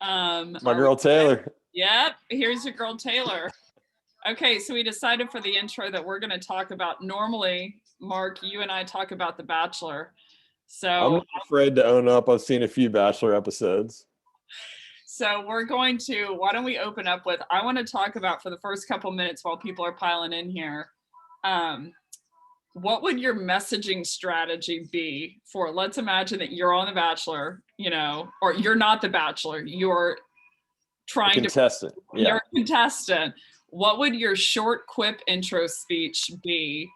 My girl Taylor. Yep, here's your girl Taylor. Okay, so we decided for the intro that we're going to talk about, normally, Mark, you and I talk about The Bachelor. I'm So not afraid to own up. I've seen a few Bachelor episodes. we're going to, why don't we open up with, I want to talk about for the first couple minutes while people are piling in here, what would your messaging strategy be for, let's imagine that you're on The Bachelor, or you're not The Bachelor, you're trying contestant. You're a contestant. What would your short quip intro speech be?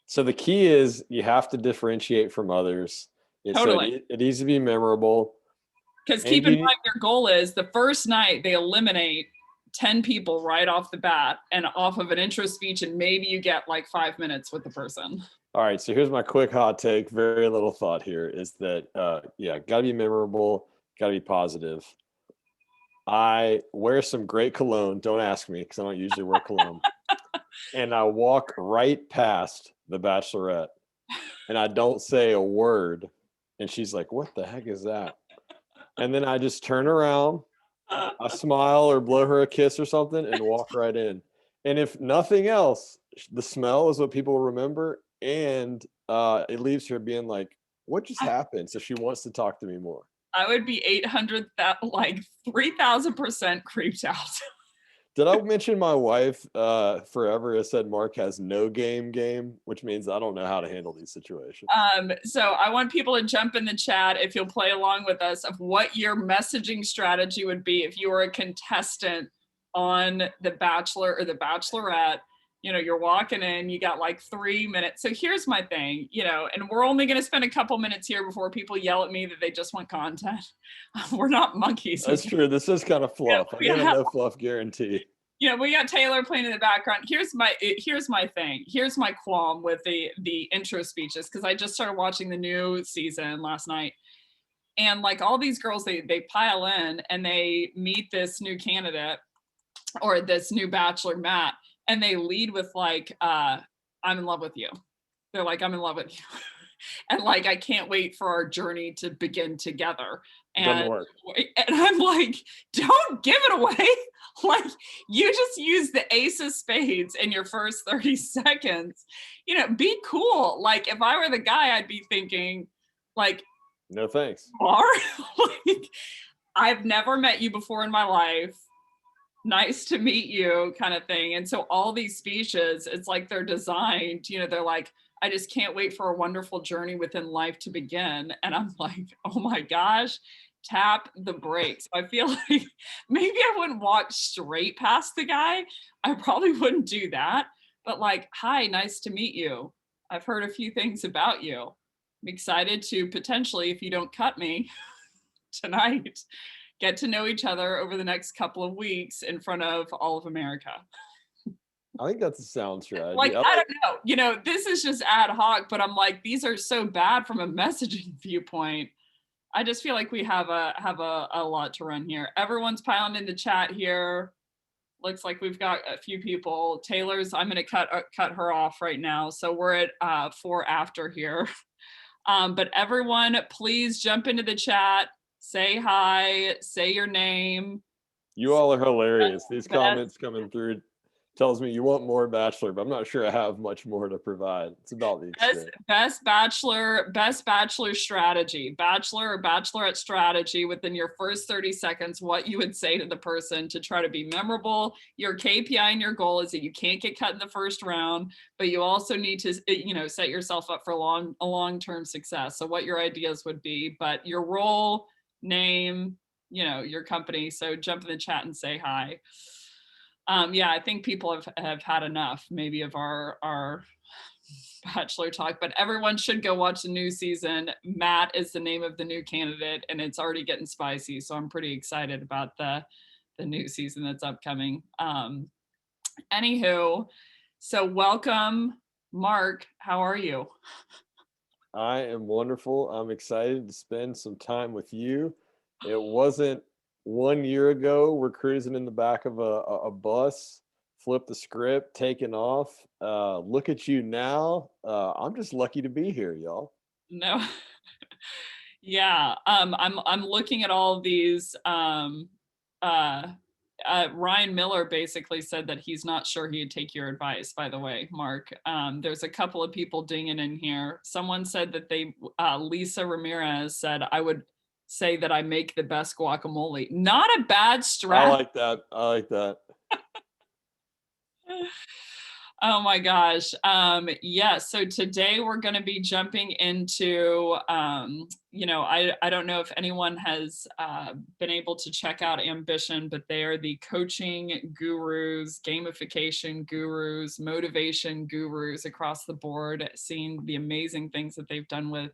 So the key is you have to differentiate from others. Totally. So it needs to be memorable. Because keep in mind, your goal is the first night they eliminate 10 people right off the bat and off of an intro speech, and maybe you get like 5 minutes with the person. All right, so here's my quick hot take. Very little thought here is that, got to be memorable, got to be positive. I wear some great cologne. Don't ask me because I don't usually wear cologne. And I walk right past the Bachelorette and I don't say a word. And she's like, what the heck is that? And then I just turn around, I smile or blow her a kiss or something and walk right in. And if nothing else, the smell is what people remember. And it leaves her being like, what just happened? So she wants to talk to me more. I would be 3,000% creeped out. Did I mention my wife forever has said Mark has no game, which means I don't know how to handle these situations. So I want people to jump in the chat if you'll play along with us of what your messaging strategy would be if you were a contestant on The Bachelor or The Bachelorette. You're walking in, you got like 3 minutes. So here's my thing, and we're only going to spend a couple minutes here before people yell at me that they just want content. We're not monkeys. That's true. This is kind of fluff. I get a no fluff guarantee. We got Taylor playing in the background. Here's my thing. Here's my qualm with the intro speeches, because I just started watching the new season last night. And like all these girls, they pile in and they meet this new candidate or this new bachelor, Matt, and they lead with like, I'm in love with you. They're like, I'm in love with you. And like, I can't wait for our journey to begin together. And I'm like, don't give it away. Like, you just use the ace of spades in your first 30 seconds. Be cool. Like, if I were the guy, I'd be thinking, like, no thanks. Like, I've never met you before in my life. Nice to meet you, kind of thing. And so all these speeches, it's like they're designed, they're like, I just can't wait for a wonderful journey within life to begin. And I'm like, oh my gosh, tap the brakes. I feel like maybe I wouldn't walk straight past the guy. I probably wouldn't do that. But like, hi, nice to meet you. I've heard a few things about you. I'm excited to potentially, if you don't cut me tonight, get to know each other over the next couple of weeks in front of all of America. I think that's a sound strategy. Like, I don't know. This is just ad hoc, but I'm like, these are so bad from a messaging viewpoint. I just feel like we have a lot to run here. Everyone's piling in the chat here. Looks like we've got a few people. Taylor's, I'm going to cut her off right now. So we're at 4 after here. But everyone, please jump into the chat. Say hi. Say your name. You all are hilarious. These comments coming through tells me you want more Bachelor, but I'm not sure I have much more to provide. It's about the experience. Best Bachelor strategy, Bachelor or Bachelorette strategy within your first 30 seconds, what you would say to the person to try to be memorable. Your KPI and your goal is that you can't get cut in the first round, but you also need to, set yourself up for a long-term success. So what your ideas would be, but your role, name, your company. So jump in the chat and say hi. I think people have had enough maybe of our Bachelor talk, but everyone should go watch the new season. Matt is the name of the new candidate and it's already getting spicy. So I'm pretty excited about the new season that's upcoming. Anywho, so welcome, Mark. How are you? I am wonderful. I'm excited to spend some time with you. It wasn't 1 year ago, we're cruising in the back of a bus, flip the script, taking off. Look at you now. I'm just lucky to be here, y'all. No. Yeah, I'm looking at all of these. Uh, Ryan Miller basically said that he's not sure he'd take your advice. By the way, Mark, there's a couple of people dinging in here. Someone said that Lisa Ramirez said I would say that I make the best guacamole. Not a bad I strat. like that. I like that. Oh my gosh. Yes. So today we're going to be jumping into, I don't know if anyone has been able to check out Ambition, but they are the coaching gurus, gamification gurus, motivation gurus across the board, seeing the amazing things that they've done with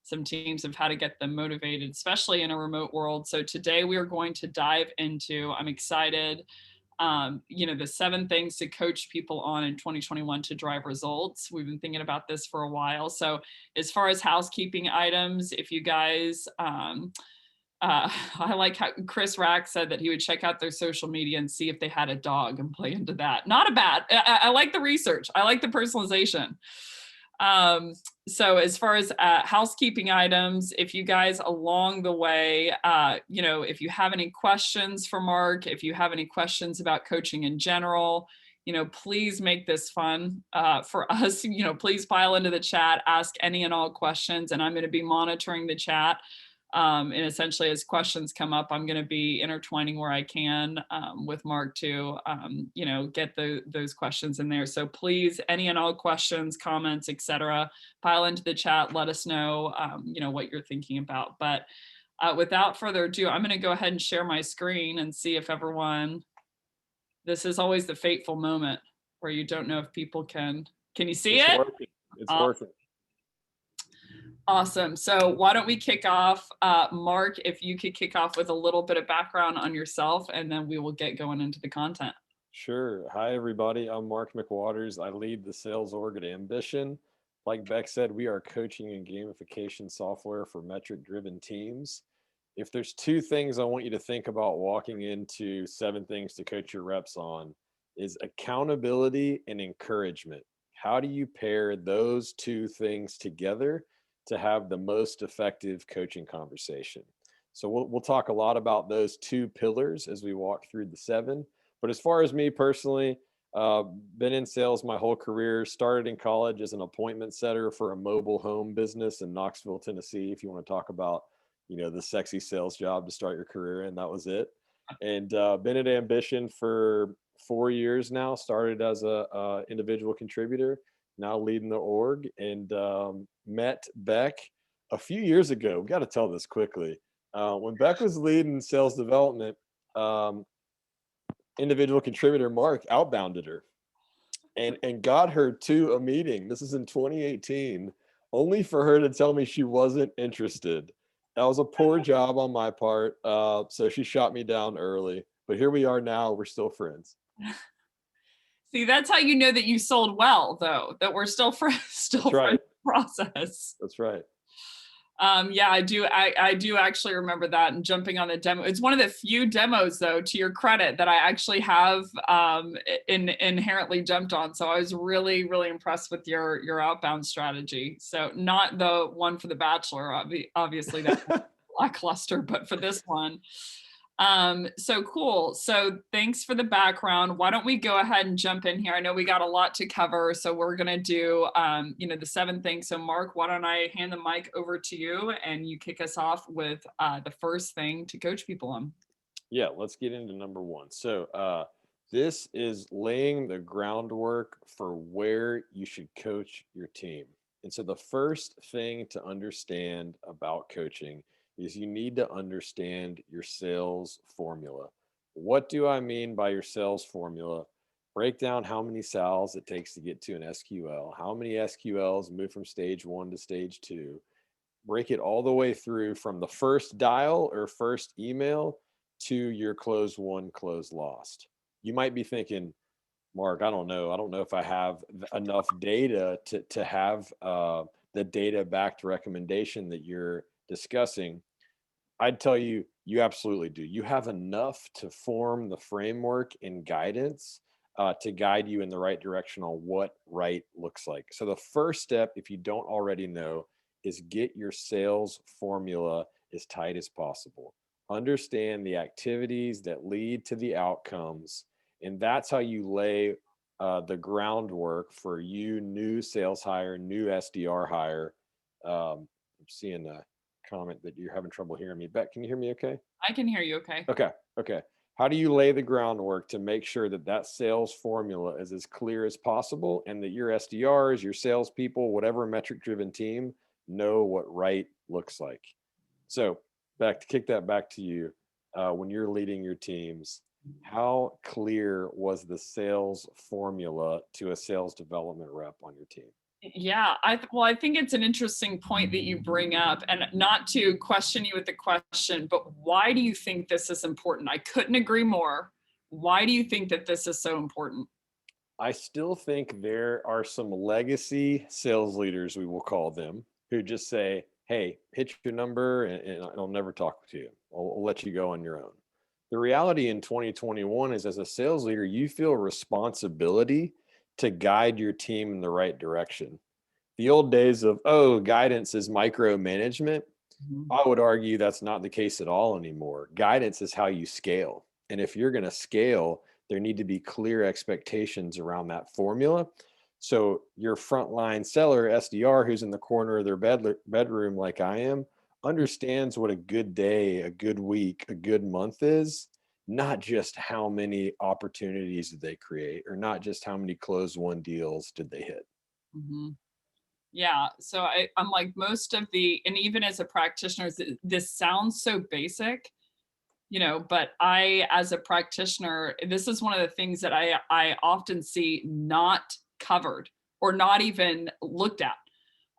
some teams of how to get them motivated, especially in a remote world. So today we are going to dive into, I'm excited, the 7 things to coach people on in 2021 to drive results. We've been thinking about this for a while. So as far as housekeeping items, if you guys, I like how Chris Rack said that he would check out their social media and see if they had a dog and play into that. Not a bad, I like the research. I like the personalization. So as far as housekeeping items, if you guys along the way, if you have any questions for Mark, if you have any questions about coaching in general, please make this fun for us. Please pile into the chat, ask any and all questions, and I'm going to be monitoring the chat. And essentially, as questions come up, I'm going to be intertwining where I can with Mark to, get those questions in there. So please, any and all questions, comments, etc., pile into the chat. Let us know, what you're thinking about. But without further ado, I'm going to go ahead and share my screen and see if everyone. This is always the fateful moment where you don't know if people can. Can you see It's it? working. It's working. Awesome. So why don't we kick off? Mark, if you could kick off with a little bit of background on yourself, and then we will get going into the content. Sure. Hi, everybody. I'm Mark McWatters. I lead the sales org at Ambition. Like Becc said, we are coaching and gamification software for metric-driven teams. If there's 2 things I want you to think about walking into 7 things to coach your reps on, is accountability and encouragement. How do you pair those 2 things together to have the most effective coaching conversation? So we'll talk a lot about those 2 pillars as we walk through the 7. But as far as me personally, been in sales my whole career. Started in college as an appointment setter for a mobile home business in Knoxville, Tennessee. If you want to talk about, the sexy sales job to start your career in, that was it. And been at Ambition for 4 years now. Started as a individual contributor, now leading the org, and met Becc a few years ago. We got to tell this quickly. When Becc was leading sales development, individual contributor Mark outbounded her and got her to a meeting. This is in 2018, only for her to tell me she wasn't interested. That was a poor job on my part. So she shot me down early. But here we are now. We're still friends. See, that's how you know that you sold well, though, that we're still friends, That's right. process. That's right. Yeah, I do. I do actually remember that and jumping on the demo. It's one of the few demos, though, to your credit, that I actually have inherently jumped on. So I was really, really impressed with your outbound strategy. So not the one for The Bachelor, obviously that's lackluster, but for this one. So cool. So thanks for the background. Why don't we go ahead and jump in here? I know we got a lot to cover, so we're going to do, the 7 things. So Mark, why don't I hand the mic over to you and you kick us off with the first thing to coach people on. Yeah, let's get into number 1. So this is laying the groundwork for where you should coach your team. And so the first thing to understand about coaching is you need to understand your sales formula. What do I mean by your sales formula? Break down how many sales it takes to get to an SQL, how many SQLs move from stage 1 to stage 2. Break it all the way through from the first dial or first email to your close won, close lost. You might be thinking, Mark, I don't know. I don't know if I have enough data to have the data backed recommendation that you're discussing. I'd tell you, you absolutely do. You have enough to form the framework and guidance to guide you in the right direction on what right looks like. So the first step, if you don't already know, is get your sales formula as tight as possible. Understand the activities that lead to the outcomes. And that's how you lay the groundwork for you, new sales hire, new SDR hire. I'm seeing a comment that you're having trouble hearing me. Becc, can you hear me okay? I can hear you okay. Okay. Okay. How do you lay the groundwork to make sure that that sales formula is as clear as possible and that your SDRs, your salespeople, whatever metric driven team know what right looks like? So, back to kick that back to you. When you're leading your teams, how clear was the sales formula to a sales development rep on your team? Yeah, I think it's an interesting point that you bring up, and not to question you with the question, but why do you think this is important? I couldn't agree more. Why do you think that this is so important? I still think there are some legacy sales leaders, we will call them, who just say, hey, hit your number and I'll never talk to you. I'll let you go on your own. The reality in 2021 is, as a sales leader, you feel responsibility to guide your team in the right direction. The old days of, oh, guidance is micromanagement, Mhm. I would argue that's not the case at all anymore. Guidance is how you scale. And if you're going to scale, there need to be clear expectations around that formula. So your frontline seller, SDR, who's in the corner of their bedroom like I am, understands what a good day, a good week, a good month is, not just how many opportunities did they create, or not just how many closed won deals did they hit. Mhm. Yeah, so I'm like most of the, and even as a practitioner, this sounds so basic, but I, as a practitioner, this is one of the things that I often see not covered or not even looked at.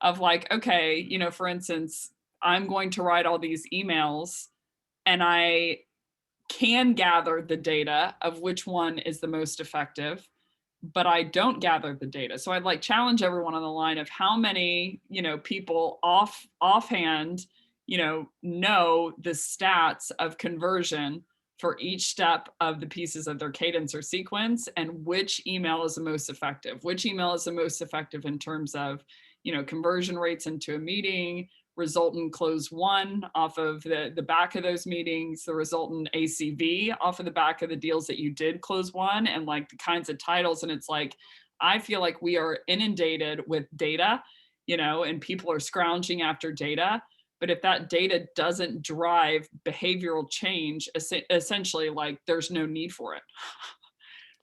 Of like, okay, for instance, I'm going to write all these emails, and I can gather the data of which one is the most effective, but I don't gather the data. So I'd like challenge everyone on the line of how many, people offhand, know the stats of conversion for each step of the pieces of their cadence or sequence, and which email is the most effective, which email is the most effective in terms of, conversion rates into a meeting, resultant close one off of the back of those meetings, the resultant ACV off of the back of the deals that you did close one, and like the kinds of titles. And it's like, I feel like we are inundated with data, and people are scrounging after data. But if that data doesn't drive behavioral change, essentially, like there's no need for it.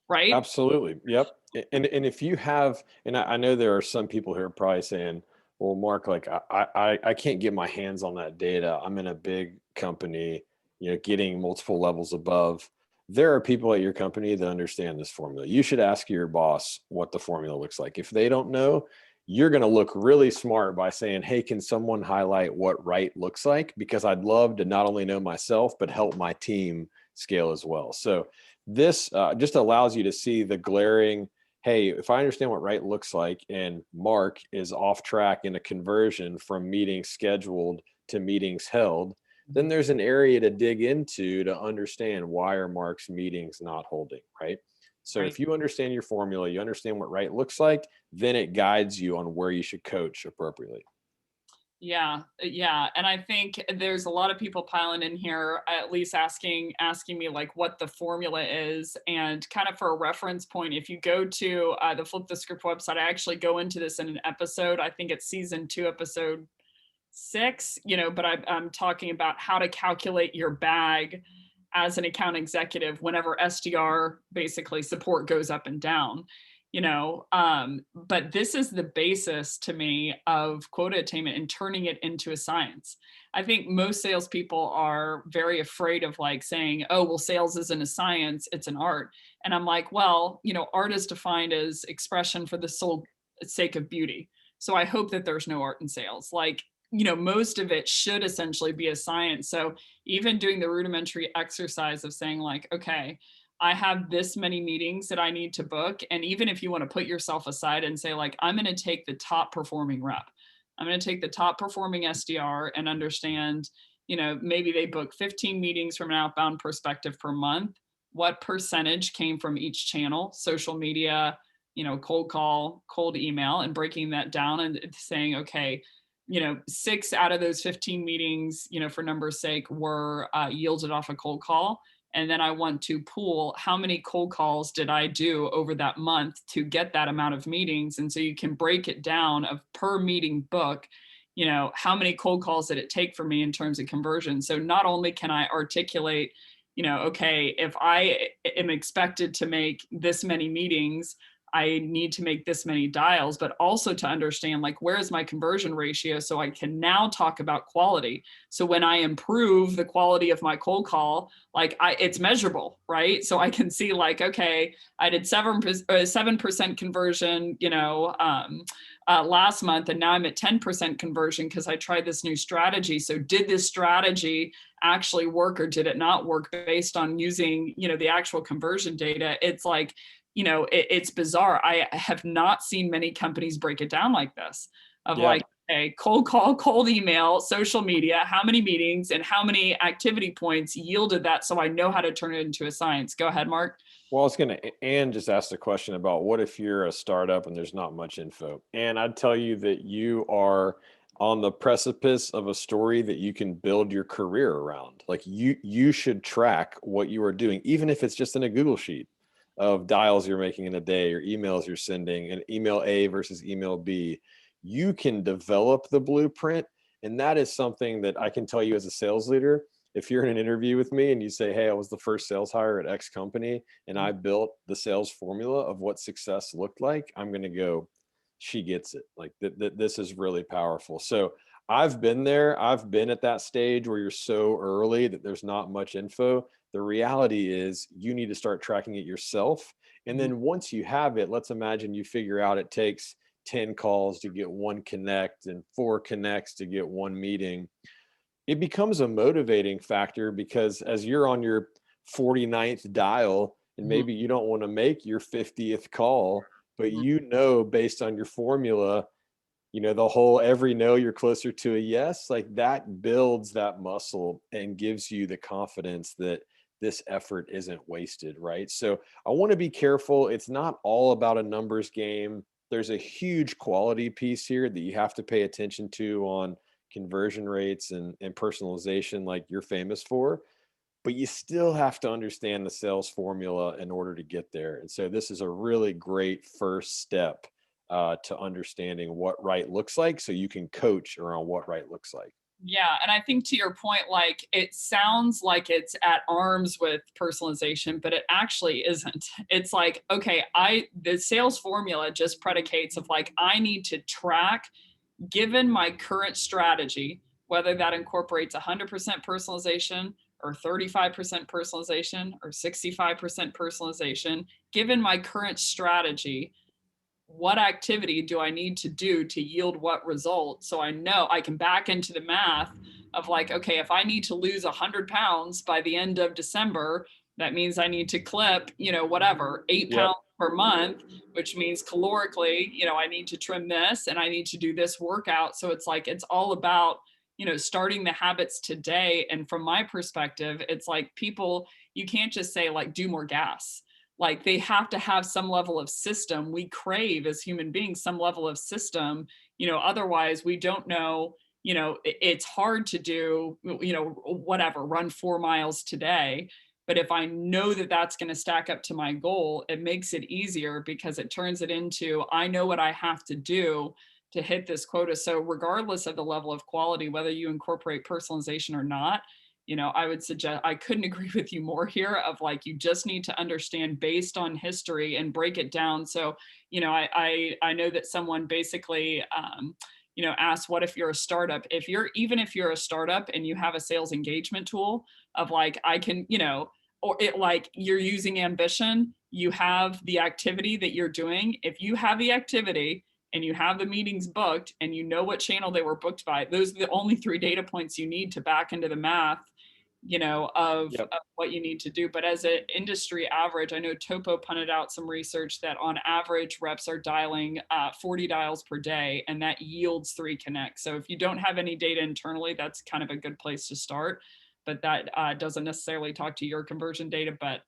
Right? Absolutely. Yep. And if you have, and I know there are some people who are probably saying, well, Mark, like I can't get my hands on that data. I'm in a big company, getting multiple levels above. There are people at your company that understand this formula. You should ask your boss what the formula looks like. If they don't know, you're going to look really smart by saying, hey, can someone highlight what right looks like? Because I'd love to not only know myself, but help my team scale as well. So this just allows you to see the glaring, hey, if I understand what right looks like and Mark is off track in a conversion from meetings scheduled to meetings held, then there's an area to dig into to understand why are Mark's meetings not holding, right? So Right. if you understand your formula, you understand what right looks like, then it guides you on where you should coach appropriately. Yeah, yeah, and I think there's a lot of people piling in here, at least asking me like what the formula is, and kind of for a reference point. If you go to the Flip the Script website, I actually go into this in an episode. I think it's season 2, episode 6. But I'm talking about how to calculate your bag as an account executive whenever SDR basically support goes up and down. But this is the basis to me of quota attainment and turning it into a science. I think most salespeople are very afraid of like saying, oh, well, sales isn't a science, it's an art. And I'm like, well, art is defined as expression for the sole sake of beauty. So I hope that there's no art in sales. Like, most of it should essentially be a science. So even doing the rudimentary exercise of saying like, okay, I have this many meetings that I need to book. And even if you want to put yourself aside and say, like, I'm going to take the top performing rep, I'm going to take the top performing SDR and understand, maybe they book 15 meetings from an outbound perspective per month. What percentage came from each channel, social media, cold call, cold email, and breaking that down and saying, okay, 6 out of those 15 meetings, for numbers sake, were yielded off a cold call. And then I want to pool how many cold calls did I do over that month to get that amount of meetings. And so you can break it down of per meeting book, how many cold calls did it take for me in terms of conversion. So not only can I articulate, okay, if I am expected to make this many meetings, I need to make this many dials, but also to understand like, where is my conversion ratio? So I can now talk about quality. So when I improve the quality of my cold call, like it's measurable, right? So I can see like, okay, I did 7% conversion, last month, and now I'm at 10% conversion because I tried this new strategy. So did this strategy actually work or did it not work based on using, the actual conversion data? It's like, it's bizarre. I have not seen many companies break it down like this of Yeah. like, a cold call, cold email, social media, how many meetings and how many activity points yielded that. So I know how to turn it into a science. Go ahead, Mark. Well, I was going to, and just ask the question about what if you're a startup and there's not much info? And I'd tell you that you are on the precipice of a story that you can build your career around. Like you should track what you are doing, even if it's just in a Google sheet of dials you're making in a day or emails you're sending, and email A versus email B. You can develop the blueprint. And that is something that I can tell you as a sales leader. If you're in an interview with me and you say, hey, I was the first sales hire at X company and I built the sales formula of what success looked like, I'm going to go, she gets it. Like this is really powerful. So I've been there. I've been at that stage where you're so early that there's not much info. The reality is you need to start tracking it yourself. And then once you have it, let's imagine you figure out it takes 10 calls to get one connect and 4 connects to get one meeting. It becomes a motivating factor because as you're on your 49th dial and maybe you don't want to make your 50th call, but based on your formula, the whole every no you're closer to a yes, like that builds that muscle and gives you the confidence that this effort isn't wasted, right? So I want to be careful. It's not all about a numbers game. There's a huge quality piece here that you have to pay attention to on conversion rates and personalization like you're famous for, but you still have to understand the sales formula in order to get there. And so this is a really great first step to understanding what right looks like so you can coach around what right looks like. Yeah. And I think to your point, like it sounds like it's at arms with personalization, but it actually isn't. It's like, okay, the sales formula just predicates of like, I need to track, given my current strategy, whether that incorporates 100% personalization or 35% personalization or 65% personalization, given my current strategy, what activity do I need to do to yield what result? So I know I can back into the math of like, okay, if I need to lose 100 pounds by the end of December, that means I need to clip, whatever, 8 Yep. pounds per month, which means calorically, I need to trim this and I need to do this workout. So it's like, it's all about, starting the habits today. And from my perspective, it's like people, you can't just say like, do more gas. Like they have to have some level of system. We crave as human beings some level of system, otherwise we don't know, it's hard to do, whatever, run 4 miles today. But if I know that that's going to stack up to my goal, it makes it easier because it turns it into, I know what I have to do to hit this quota. So regardless of the level of quality, whether you incorporate personalization or not, I would suggest, I couldn't agree with you more here of like, you just need to understand based on history and break it down. So, I know that someone basically, asked, what if you're a startup? Even if you're a startup and you have a sales engagement tool of like, I can, or it like you're using ambition, you have the activity that you're doing. If you have the activity and you have the meetings booked and you know what channel they were booked by, those are the only 3 data points you need to back into the math, of Yep. what you need to do. But as an industry average, I know Topo punted out some research that on average reps are dialing 40 dials per day, and that yields 3 connects. So if you don't have any data internally, that's kind of a good place to start. But that doesn't necessarily talk to your conversion data. But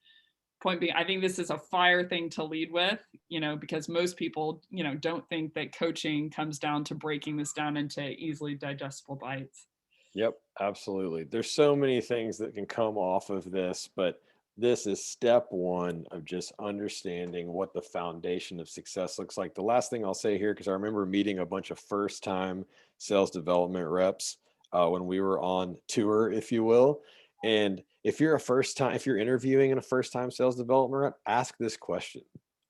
Point being, I think this is a fire thing to lead with, because most people, don't think that coaching comes down to breaking this down into easily digestible bites. Yep, absolutely. There's so many things that can come off of this, but this is step one of just understanding what the foundation of success looks like. The last thing I'll say here, because I remember meeting a bunch of first time sales development reps when we were on tour, if you will. And if you're interviewing in a first time sales development rep, ask this question: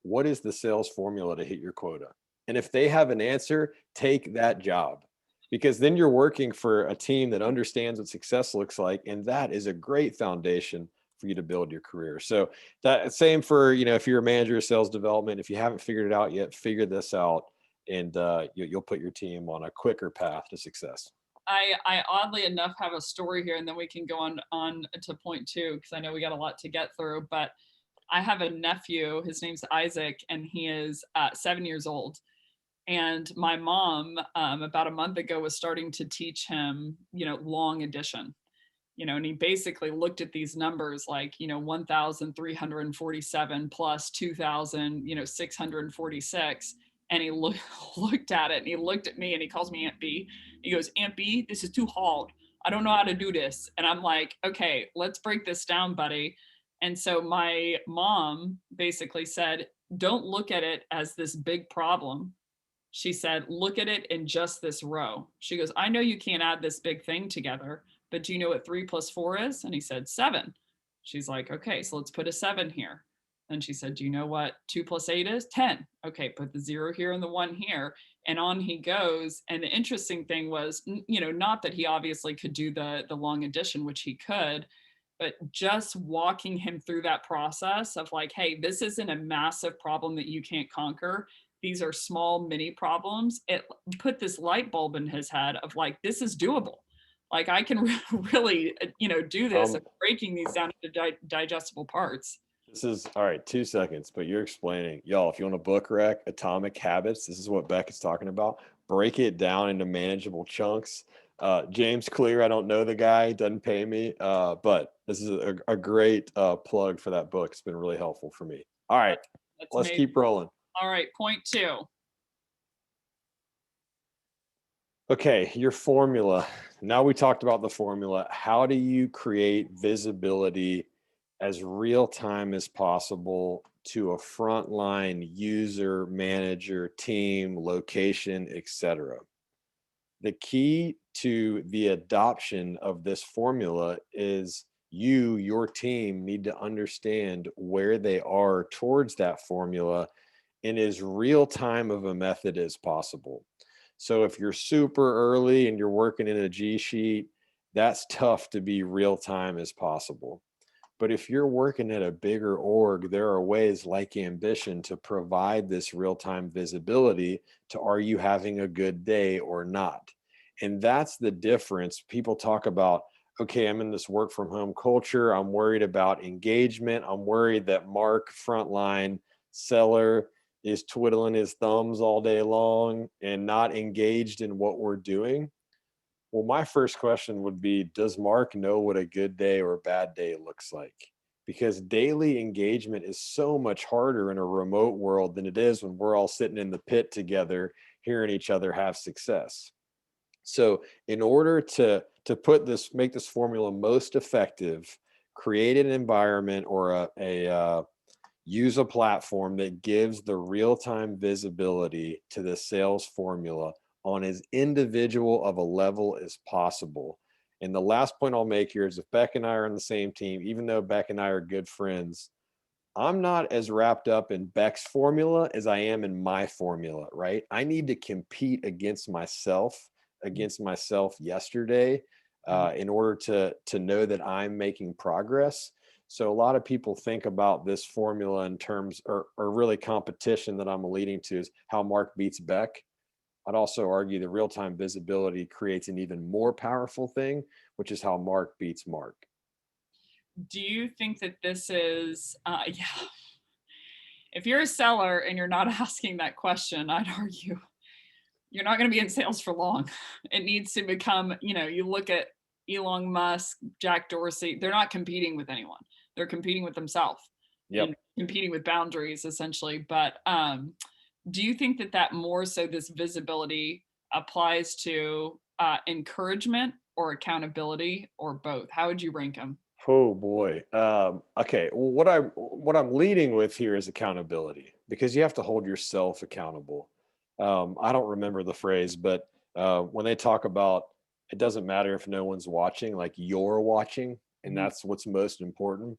what is the sales formula to hit your quota? And if they have an answer, take that job, because then you're working for a team that understands what success looks like, and that is a great foundation for you to build your career. So that same for, if you're a manager of sales development, if you haven't figured it out yet, figure this out, and you'll put your team on a quicker path to success. I oddly enough have a story here, and then we can go on to point two, because I know we got a lot to get through. But I have a nephew. His name's Isaac, and he is 7 years old. And my mom, about a month ago, was starting to teach him, long addition. And he basically looked at these numbers like, 1,347 plus 2,646. And he looked at it, and he looked at me, and he calls me Aunt B. He goes, Aunt B, this is too hard. I don't know how to do this. And I'm like, okay, let's break this down, buddy. And so my mom basically said, don't look at it as this big problem. She said, look at it in just this row. She goes, I know you can't add this big thing together, but do you know what 3 plus 4 is? And he said, 7. She's like, okay, so let's put a 7 here. And she said, do you know what 2 plus 8 is? 10. Okay, put the 0 here and the 1 here. And on he goes. And the interesting thing was, not that he obviously could do the long addition, which he could, but just walking him through that process of like, hey, this isn't a massive problem that you can't conquer. These are small mini problems. It put this light bulb in his head of like, this is doable. Like I can really, do this, Um, and breaking these down into digestible parts. this is all right, 2 seconds, but you're explaining, y'all, if you want a book rec, Atomic Habits, this is what Becc is talking about. Break it down into manageable chunks. James Clear, I don't know the guy, doesn't pay me, but this is a great plug for that book. It's been really helpful for me. All right, That's let's amazing. keep rolling. All right, point two. Okay, your formula. Now we talked about the formula. How do you create visibility as real time as possible to a frontline user, manager, team, location, etc.? The key to the adoption of this formula is your team need to understand where they are towards that formula in as real time of a method as possible. So if you're super early and you're working in a G sheet, that's tough to be real time as possible. But if you're working at a bigger org, there are ways like Ambition to provide this real time visibility to, are you having a good day or not? And that's the difference. People talk about, okay, I'm in this work from home culture. I'm worried about engagement. I'm worried that Mark, frontline seller, is twiddling his thumbs all day long and not engaged in what we're doing. Well, my first question would be, does Mark know what a good day or a bad day looks like? Because daily engagement is so much harder in a remote world than it is when we're all sitting in the pit together, hearing each other have success. So in order to make this formula most effective, create an environment or use a platform that gives the real-time visibility to the sales formula on as individual of a level as possible. And the last point I'll make here is, if Becc and I are on the same team, even though Becc and I are good friends, I'm not as wrapped up in Beck's formula as I am in my formula, right? I need to compete against myself yesterday in order to know that I'm making progress. So a lot of people think about this formula in terms, or really competition that I'm leading to, is how Mark beats Becc. I'd also argue the real-time visibility creates an even more powerful thing, which is how Mark beats Mark. Do you think that this is, yeah, if you're a seller and you're not asking that question, I'd argue you're not going to be in sales for long. It needs to become, you look at Elon Musk, Jack Dorsey, they're not competing with anyone. They're competing with themselves. Yep. competing with boundaries essentially. But do you think that more so this visibility applies to encouragement or accountability or both? How would you rank them? Oh boy. Okay. Well, what I'm leading with here is accountability, because you have to hold yourself accountable. I don't remember the phrase, but when they talk about, it doesn't matter if no one's watching, like you're watching, and that's what's most important.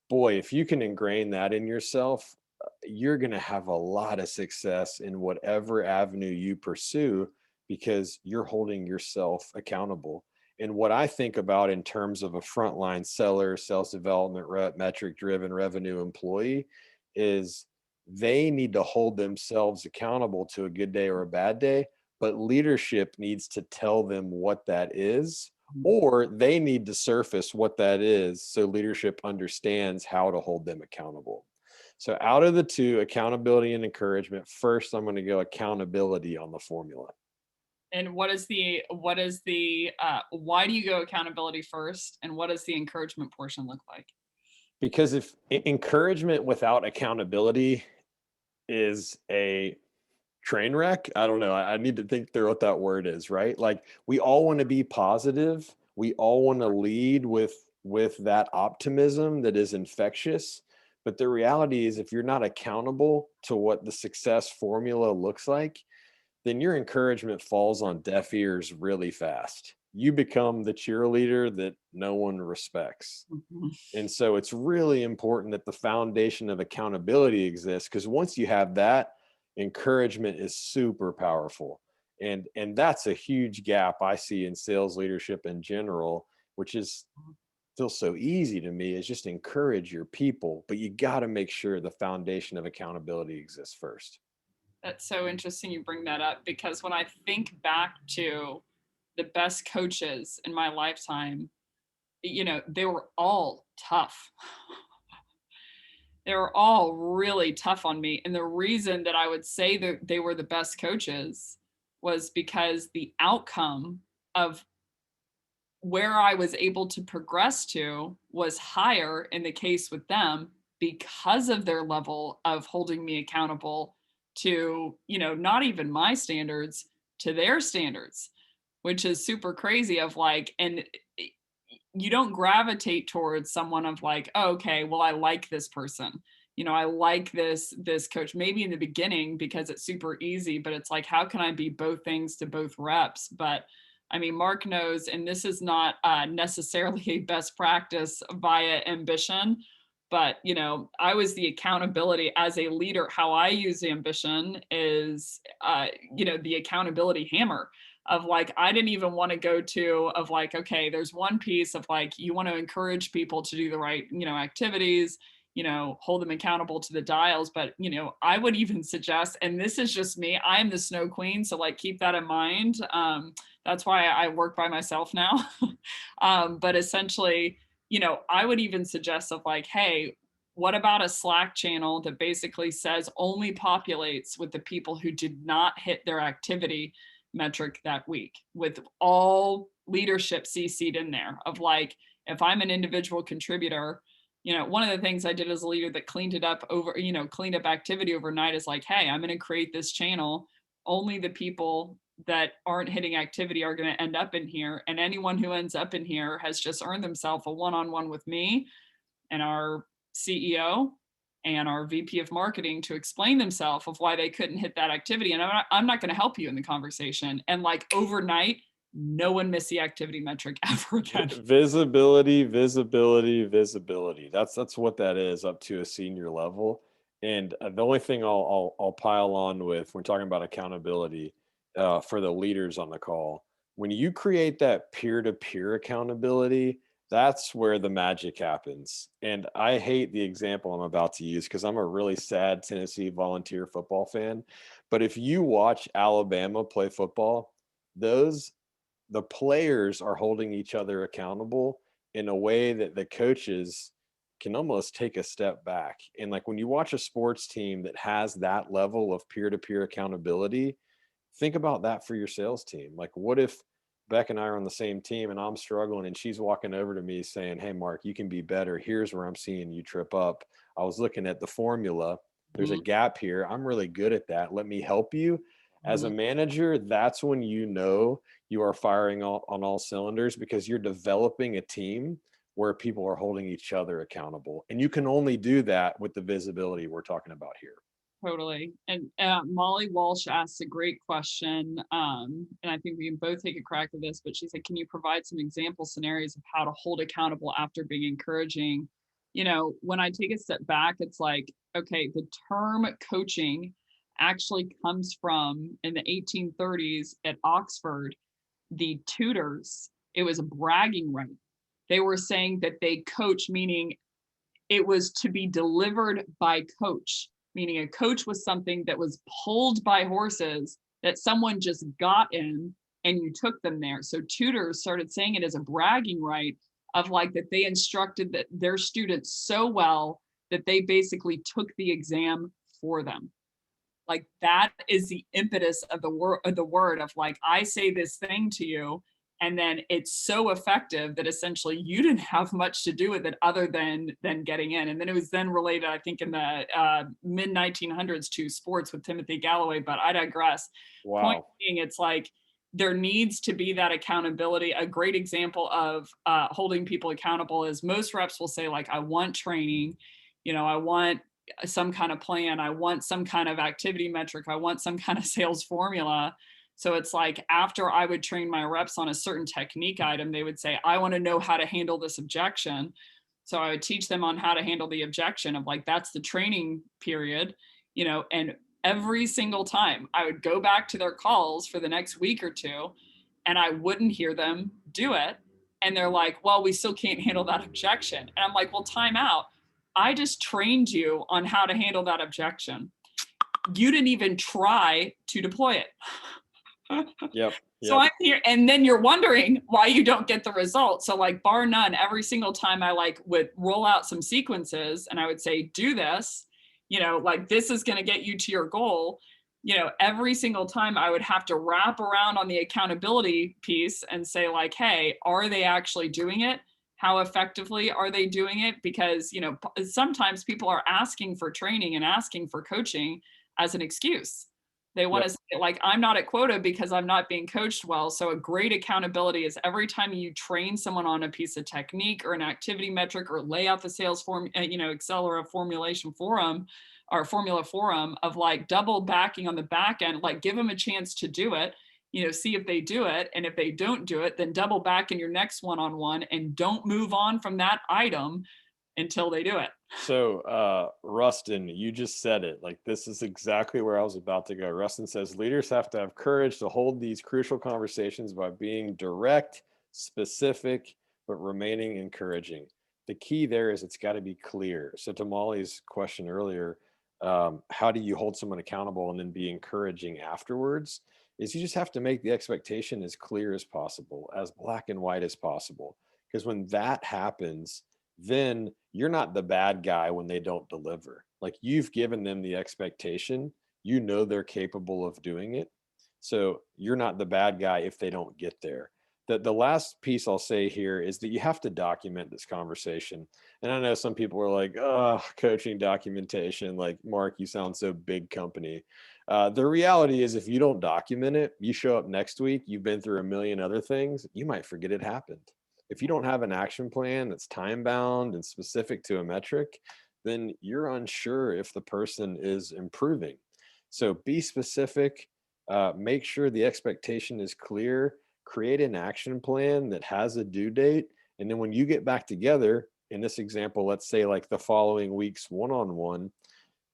Boy, if you can ingrain that in yourself, you're going to have a lot of success in whatever avenue you pursue, because you're holding yourself accountable. And what I think about in terms of a frontline seller, sales development rep, metric driven revenue employee is they need to hold themselves accountable to a good day or a bad day, but leadership needs to tell them what that is, or they need to surface what that is so leadership understands how to hold them accountable. So out of the two, accountability and encouragement, first I'm going to go accountability on the formula. And why do you go accountability first? And what does the encouragement portion look like? Because if encouragement without accountability is a train wreck, I don't know. I need to think through what that word is, right? Like we all want to be positive. We all want to lead with that optimism that is infectious. But the reality is if you're not accountable to what the success formula looks like, then your encouragement falls on deaf ears really fast. You become the cheerleader that no one respects. Mhm. And so it's really important that the foundation of accountability exists, because once you have that, encouragement is super powerful. And that's a huge gap I see in sales leadership in general, which is feels so easy to me, is just encourage your people, but you got to make sure the foundation of accountability exists first. That's so interesting you bring that up because when I think back to the best coaches in my lifetime, they were all tough. They were all really tough on me. And the reason that I would say that they were the best coaches was because the outcome of where I was able to progress to was higher in the case with them because of their level of holding me accountable to, not even my standards, to their standards, which is super crazy of like, and you don't gravitate towards someone of like, oh, okay, well, I like this person. I like this coach maybe in the beginning because it's super easy, but it's like, how can I be both things to both reps? But I mean, Mark knows, and this is not necessarily a best practice via ambition, but I was the accountability as a leader. How I use ambition is, the accountability hammer of like, I didn't even want to go to of like, okay, there's one piece of like, you want to encourage people to do the right, activities, hold them accountable to the dials. But, I would even suggest, and this is just me, I am the snow queen. So like, keep that in mind. That's why I work by myself now. But essentially, I would even suggest of like, hey, what about a Slack channel that basically says only populates with the people who did not hit their activity metric that week, with all leadership CC'd in there of like, if I'm an individual contributor, one of the things I did as a leader that cleaned it up cleaned up activity overnight is like, hey, I'm going to create this channel. Only the people that aren't hitting activity are going to end up in here. And anyone who ends up in here has just earned themselves a one-on-one with me and our CEO and our VP of marketing to explain themselves of why they couldn't hit that activity. And I'm not going to help you in the conversation. And like overnight, no one missed the activity metric ever again. Visibility, visibility, visibility. That's what that is up to a senior level. And the only thing I'll pile on with when talking about accountability for the leaders on the call, when you create that peer-to-peer accountability, that's where the magic happens. And I hate the example I'm about to use because I'm a really sad Tennessee volunteer football fan. But if you watch Alabama play football, those the players are holding each other accountable in a way that the coaches can almost take a step back. And like when you watch a sports team that has that level of peer-to-peer accountability, think about that for your sales team. Like what if Beck and I are on the same team and I'm struggling and she's walking over to me saying, "Hey Mark, you can be better. Here's where I'm seeing you trip up. I was looking at the formula. There's a gap here. I'm really good at that. Let me help you. As a manager, that's when you know you are firing on all cylinders, because you're developing a team where people are holding each other accountable. And you can only do that with the visibility we're talking about here. Totally. And Molly Walsh asked a great question. And I think we can both take a crack at this, but she said, can you provide some example scenarios of how to hold accountable after being encouraging? You know, when I take a step back, it's like, okay, the term coaching actually comes from in the 1830s at Oxford, the tutors, it was a bragging right. They were saying that they coach, meaning it was to be delivered by coach, meaning a coach was something that was pulled by horses that someone just got in and you took them there. So tutors started saying it as a bragging right of like that they instructed that their students so well that they basically took the exam for them. Like that is the impetus of the word of like, I say this thing to you, and then it's so effective that essentially you didn't have much to do with it other than getting in. And then it was then related, I think, in the mid 1900s to sports with Timothy Galloway, but I digress. Wow. Point being, it's like there needs to be that accountability. A great example of holding people accountable is most reps will say like, I want training, you know, I want some kind of plan, I want some kind of activity metric, I want some kind of sales formula. So it's like after I would train my reps on a certain technique item, they would say, I want to know how to handle this objection. So I would teach them on how to handle the objection of like, that's the training period, you know, and every single time I would go back to their calls for the next week or two and I wouldn't hear them do it. And they're like, well, we still can't handle that objection. And I'm like, well, time out. I just trained you on how to handle that objection. You didn't even try to deploy it. Yep. So I'm here, and then you're wondering why you don't get the result. So like bar none, every single time I like would roll out some sequences and I would say, do this, you know, like this is going to get you to your goal. You know, every single time I would have to wrap around on the accountability piece and say like, hey, are they actually doing it? How effectively are they doing it? Because, you know, sometimes people are asking for training and asking for coaching as an excuse. They want to say like, I'm not at quota because I'm not being coached well. So a great accountability is every time you train someone on a piece of technique or an activity metric or lay out the sales form, you know, Excel or a formulation forum or formula forum of like double backing on the back end, like give them a chance to do it, you know, see if they do it. And if they don't do it, then double back in your next one-on-one and don't move on from that item until they do it. So, Rustin, you just said it. Like, this is exactly where I was about to go. Rustin says leaders have to have courage to hold these crucial conversations by being direct, specific, but remaining encouraging. The key there is it's got to be clear. So, to Molly's question earlier, how do you hold someone accountable and then be encouraging afterwards? Is you just have to make the expectation as clear as possible, as black and white as possible. Because when that happens, then you're not the bad guy when they don't deliver. Like you've given them the expectation, you know they're capable of doing it. So you're not the bad guy if they don't get there. The last piece I'll say here is that you have to document this conversation. And I know some people are like, oh, coaching documentation. Like, Mark, you sound so big company. The reality is if you don't document it, you show up next week, you've been through a million other things, you might forget it happened. If you don't have an action plan that's time bound and specific to a metric, then you're unsure if the person is improving. So be specific, make sure the expectation is clear, create an action plan that has a due date. And then when you get back together, in this example, let's say like the following week's one-on-one,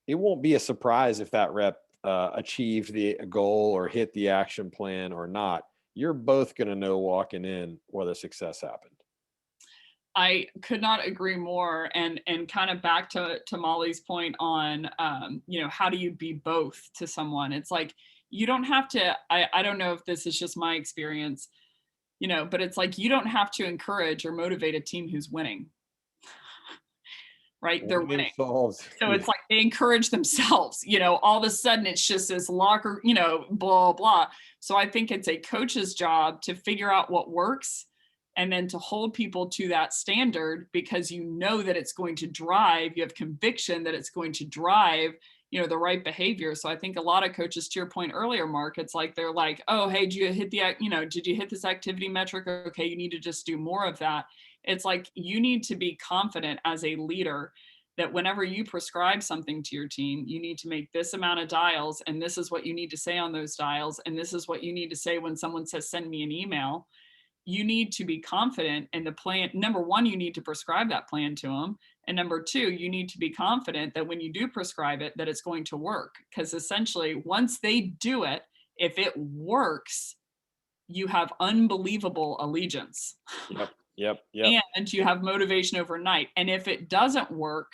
it won't be a surprise if that rep achieved the goal or hit the action plan or not. You're both going to know walking in whether success happened. I could not agree more. And kind of back to Molly's point on, you know, how do you be both to someone? It's like, you don't have to, I don't know if this is just my experience, you know, but it's like, you don't have to encourage or motivate a team who's winning. Right? They're winning. So it's like they encourage themselves, you know, all of a sudden it's just this locker, you know, blah, blah. So I think it's a coach's job to figure out what works and then to hold people to that standard because you know that it's going to drive, you have conviction that it's going to drive, the right behavior. So I think a lot of coaches, to your point earlier, Mark, it's like they're like, oh, hey, did you hit this activity metric? Okay, you need to just do more of that. It's like you need to be confident as a leader that whenever you prescribe something to your team, you need to make this amount of dials, and this is what you need to say on those dials, and this is what you need to say when someone says, send me an email. You need to be confident in the plan. Number one, you need to prescribe that plan to them. And number two, you need to be confident that when you do prescribe it, that it's going to work. Because essentially, once they do it, if it works, you have unbelievable allegiance. Yep. And you have motivation overnight. And if it doesn't work,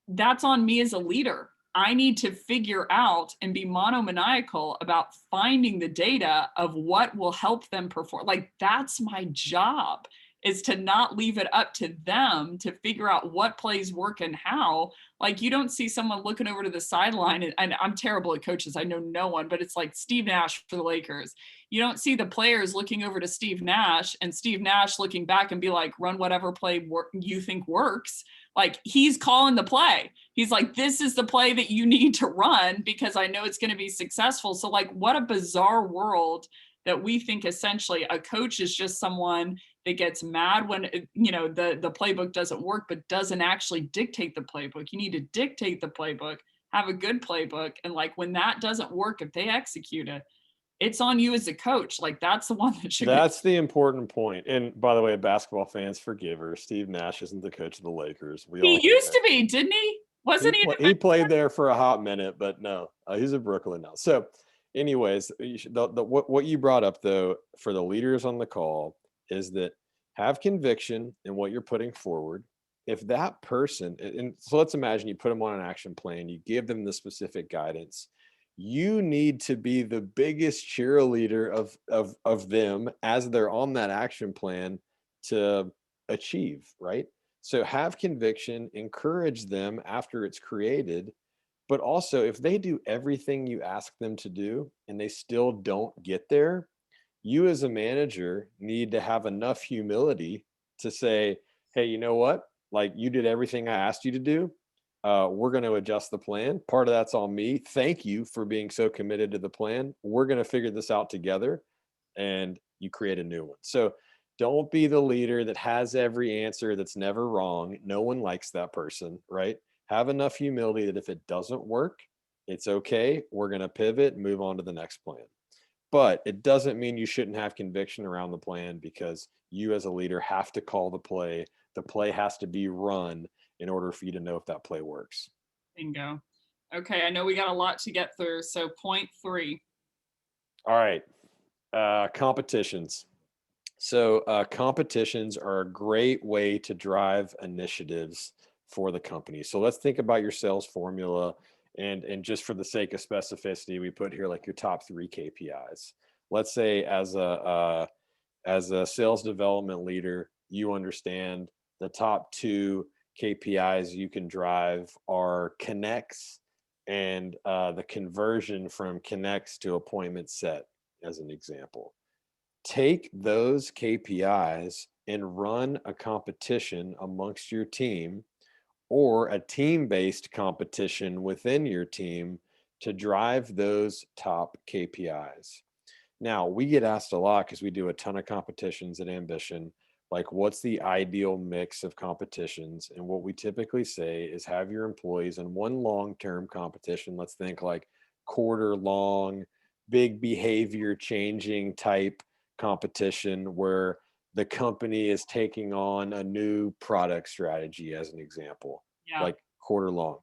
that's on me as a leader. I need to figure out and be monomaniacal about finding the data of what will help them perform. Like, that's my job, is to not leave it up to them to figure out what plays work and how. Like, you don't see someone looking over to the sideline, and I'm terrible at coaches. I know no one, but it's like Steve Nash for the Lakers. You don't see the players looking over to Steve Nash and Steve Nash looking back and be like, run whatever play you think works. Like, he's calling the play. He's like, this is the play that you need to run because I know it's going to be successful. So like, what a bizarre world that we think essentially a coach is just someone that gets mad when, the playbook doesn't work, but doesn't actually dictate the playbook. You need to dictate the playbook, have a good playbook. And like, when that doesn't work, if they execute it, it's on you as a coach. Like, that's the one that should That's the important point. And by the way, basketball fans, forgive her. Steve Nash isn't the coach of the Lakers. We all He used to be, didn't he? Wasn't he? he played there for a hot minute, but no, he's in Brooklyn now. So, anyways, what you brought up though for the leaders on the call is that have conviction in what you're putting forward. If that person, and so let's imagine you put them on an action plan, you give them the specific guidance. You need to be the biggest cheerleader of them as they're on that action plan to achieve, right? So have conviction, encourage them after it's created, but also if they do everything you ask them to do and they still don't get there, you as a manager need to have enough humility to say, hey, you know what? Like, you did everything I asked you to do. We're going to adjust the plan. Part of that's on me. Thank you for being so committed to the plan. We're going to figure this out together, and you create a new one. So don't be the leader that has every answer that's never wrong. No one likes that person, right? Have enough humility that if it doesn't work, it's okay. We're going to pivot and move on to the next plan. But it doesn't mean you shouldn't have conviction around the plan, because you as a leader have to call the play. The play has to be run in order for you to know if that play works. Bingo. Okay, I know we got a lot to get through. So point 3. All right. Competitions. So competitions are a great way to drive initiatives for the company. So let's think about your sales formula, and just for the sake of specificity, we put here like your top 3 KPIs. Let's say as a sales development leader, you understand the top 2 KPIs you can drive are connects and the conversion from connects to appointment set, as an example. Take those KPIs and run a competition amongst your team, or a team-based competition within your team, to drive those top KPIs. Now, we get asked a lot because we do a ton of competitions at Ambition, like, what's the ideal mix of competitions? And what we typically say is have your employees in one long-term competition. Let's think like quarter long, big behavior changing type competition where the company is taking on a new product strategy, as an example, Yeah. like quarter long.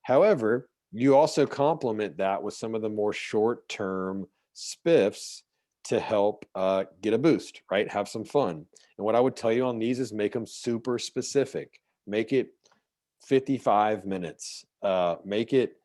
However, you also complement that with some of the more short-term spiffs to help get a boost, right? Have some fun. And what I would tell you on these is make them super specific. Make it 55 minutes. Make it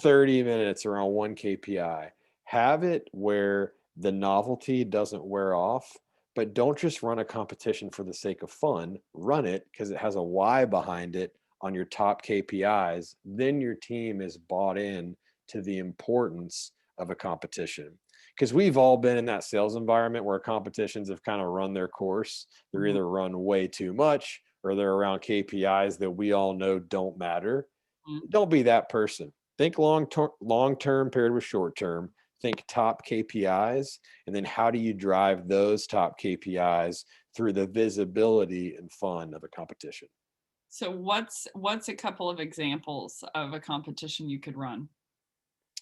30 minutes around one KPI. Have it where the novelty doesn't wear off, but don't just run a competition for the sake of fun. Run it because it has a why behind it on your top KPIs. Then your team is bought in to the importance of a competition. because we've all been in that sales environment where competitions have kind of run their course. They're Mhm, either run way too much or they're around KPIs that we all know don't matter. mhm. Don't be that person. Think long term paired with short term. Think top KPIs, and then how do you drive those top KPIs through the visibility and fun of a competition? So what's a couple of examples of a competition you could run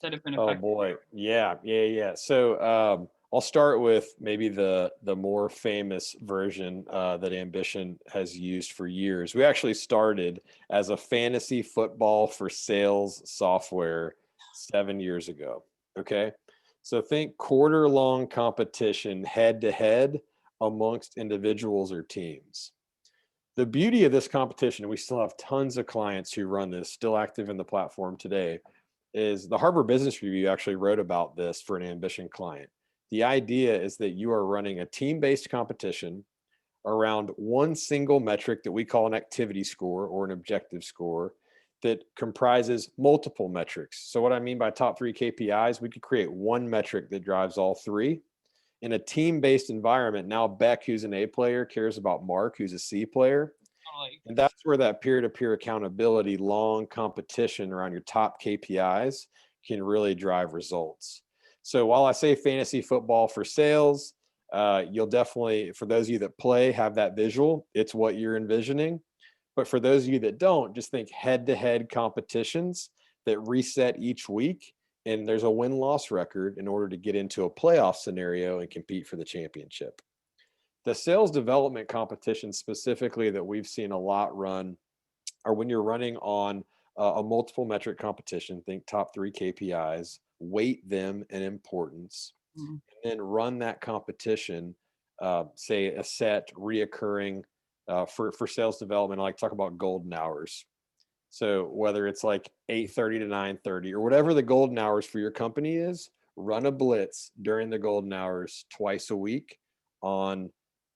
that have been Oh effective for boy, yeah. So I'll start with maybe the more famous version that Ambition has used for years. We actually started as a fantasy football for sales software 7 years ago. Okay, so think quarter long competition head to head amongst individuals or teams. The beauty of this competition, and we still have tons of clients who run this, still active in the platform today, is the Harvard Business Review actually wrote about this for an Ambition client. The idea is that you are running a team based competition around one single metric that we call an activity score or an objective score that comprises multiple metrics. So, what I mean by top three KPIs, we could create one metric that drives all three. In a team based environment, now Becc, who's an A player, cares about Mark, who's a C player. totally. And that's where that peer-to-peer accountability, long competition around your top KPIs can really drive results. So while I say fantasy football for sales, you'll definitely, for those of you that play, have that visual. It's what you're envisioning. But for those of you that don't, just think head-to-head competitions that reset each week, and there's a win-loss record in order to get into a playoff scenario and compete for the championship. The sales development competition specifically that we've seen a lot run are when you're running on a multiple metric competition, think top three KPIs, weight them in importance, Mhm. and then run that competition, say a set reoccurring for sales development. I like to talk about golden hours. So whether it's like 8:30 to 9:30 or whatever the golden hours for your company is, run a blitz during the golden hours twice a week on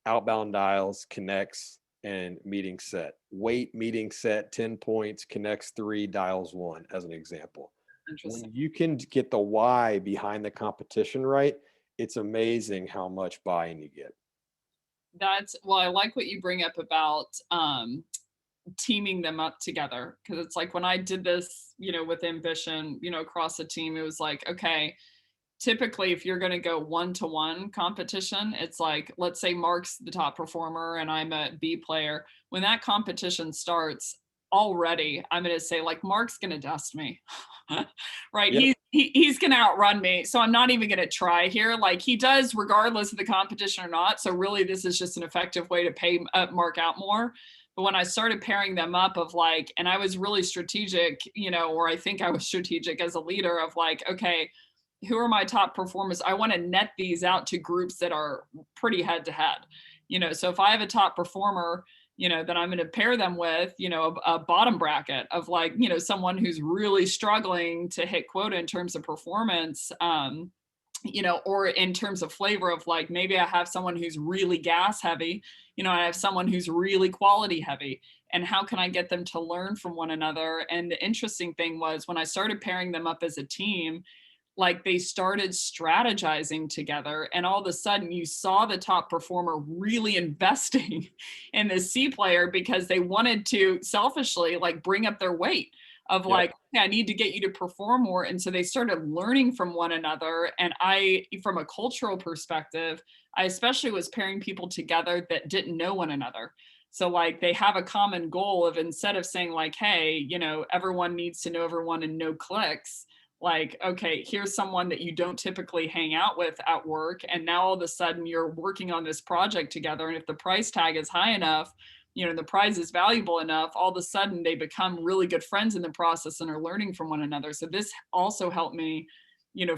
outbound dials, connects, and meeting set. Weight meeting set 10 points, connects 3, dials 1 as an example. Interesting. When you can get the why behind the competition right, it's amazing how much buy-in you get. That's well, I like what you bring up about teaming them up together because it's like when I did this, with Ambition, across the team, it was like, okay, typically if you're going to go one to one competition, it's like, let's say Mark's the top performer and I'm a B player. When that competition starts, already I'm going to say like Mark's going to dust me. Right, Yep. he's going to outrun me, so I'm not even going to try here. Like he does regardless of the competition or not, so really this is just an effective way to pay Mark out more. But when I started pairing them up of like, and I was really strategic, or I think I was strategic as a leader of like, okay, who are my top performers? I want to net these out to groups that are pretty head to head. So if I have a top performer, then I'm going to pair them with, a bottom bracket of like, someone who's really struggling to hit quota in terms of performance. Or in terms of flavor of like maybe I have someone who's really gas heavy, I have someone who's really quality heavy. And how can I get them to learn from one another? And the interesting thing was when I started pairing them up as a team, like they started strategizing together and all of a sudden you saw the top performer really investing in the C player because they wanted to selfishly like bring up their weight of Yep. like, okay, I need to get you to perform more. And so they started learning from one another. And I, from a cultural perspective, I especially was pairing people together that didn't know one another. So like they have a common goal of instead of saying like, hey, everyone needs to know everyone and no clicks, like, okay, here's someone that you don't typically hang out with at work. And now all of a sudden you're working on this project together. And if the price tag is high enough, the prize is valuable enough, all of a sudden they become really good friends in the process and are learning from one another. So this also helped me,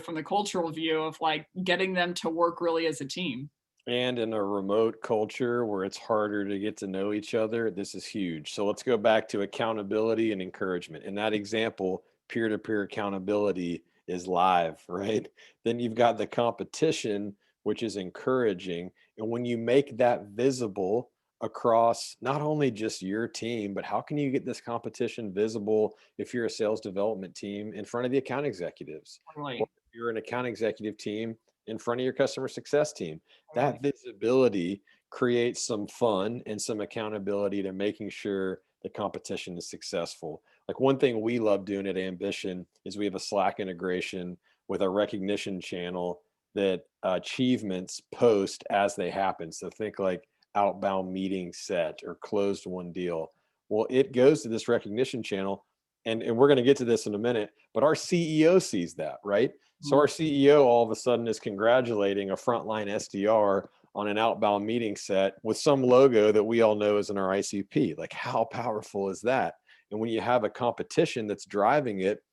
from the cultural view of like getting them to work really as a team. And in a remote culture where it's harder to get to know each other, this is huge. So let's go back to accountability and encouragement. In that example, peer to peer accountability is live, right? Then you've got the competition, which is encouraging. And when you make that visible across not only just your team, but how can you get this competition visible if you're a sales development team in front of the account executives? Or Totally. if you're an account executive team in front of your customer success team. Totally. That visibility creates some fun and some accountability to making sure the competition is successful. Like one thing we love doing at Ambition is we have a Slack integration with a recognition channel that achievements post as they happen. So think like outbound meeting set or closed one deal. Well, it goes to this recognition channel, and we're going to get to this in a minute, but our CEO sees that, right? So Mhm. our CEO all of a sudden is congratulating a frontline SDR on an outbound meeting set with some logo that we all know is in our ICP. Like, how powerful is that? And when you have a competition that's driving it,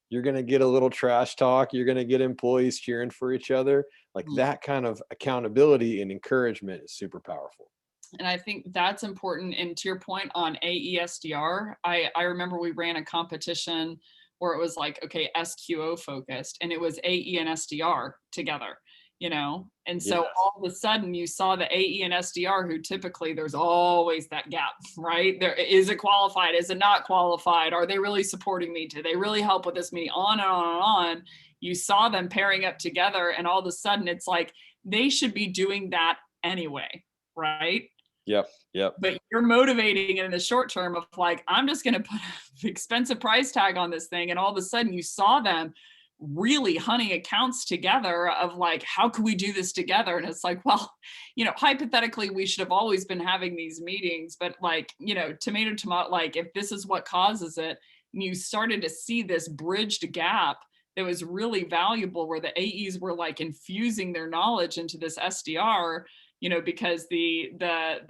you're going to get a little trash talk. You're going to get employees cheering for each other. Like Mhm. that kind of accountability and encouragement is super powerful. And I think that's important. And to your point on AESDR, I remember we ran a competition where it was like, okay, SQO focused, and it was AE and SDR together, you know? And so Yes. all of a sudden you saw the AE and SDR, who typically there's always that gap, right? There is it qualified? Is it not qualified? Are they really supporting me? Do they really help with this meeting? On and on and on. You saw them pairing up together, and all of a sudden it's like they should be doing that anyway, right? Yep. Yep. But you're motivating it in the short term of like, I'm just going to put an expensive price tag on this thing. And all of a sudden you saw them really hunting accounts together of like, how could we do this together? And it's like, well, you know, hypothetically, we should have always been having these meetings, but like, you know, tomato, tomato, like if this is what causes it, and you started to see this bridged gap that was really valuable where the AEs were like infusing their knowledge into this SDR, you know, because the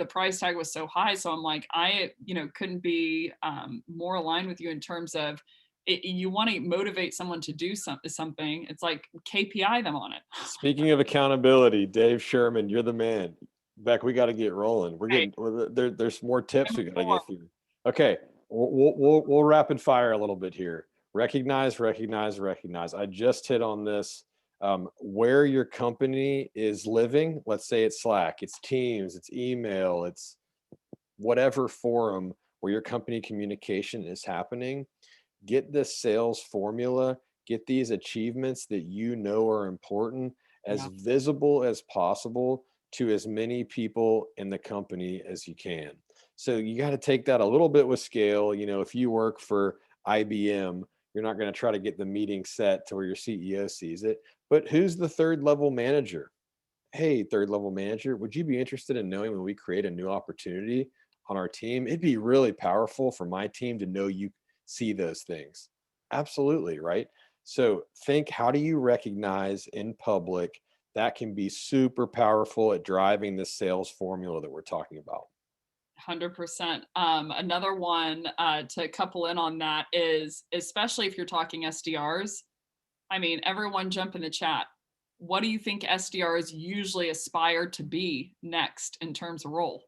price tag was so high. So I'm like, I, you know, couldn't be more aligned with you in terms of it, you want to motivate someone to do something. It's like KPI them on it. Speaking of accountability, Dave Sherman, you're the man. Beck, we got to get rolling. Right. There's more tips we Number got to four. get through. Okay, we'll rapid fire a little bit here. Recognize, recognize, recognize. I just hit on this. Where your company is living, let's say it's Slack, it's Teams, it's email, it's whatever forum where your company communication is happening. Get this sales formula, get these achievements that you know are important as Yeah. visible as possible to as many people in the company as you can. So you got to take that a little bit with scale. You know, if you work for IBM, you're not going to try to get the meeting set to where your CEO sees it. But who's the third level manager? Hey, third level manager, would you be interested in knowing when we create a new opportunity on our team? It'd be really powerful for my team to know you see those things. Absolutely, right? So think, how do you recognize in public? That can be super powerful at driving the sales formula that we're talking about. 100%. Another one to couple in on that is, especially if you're talking SDRs, I mean, everyone jump in the chat. What do you think SDRs usually aspire to be next in terms of role?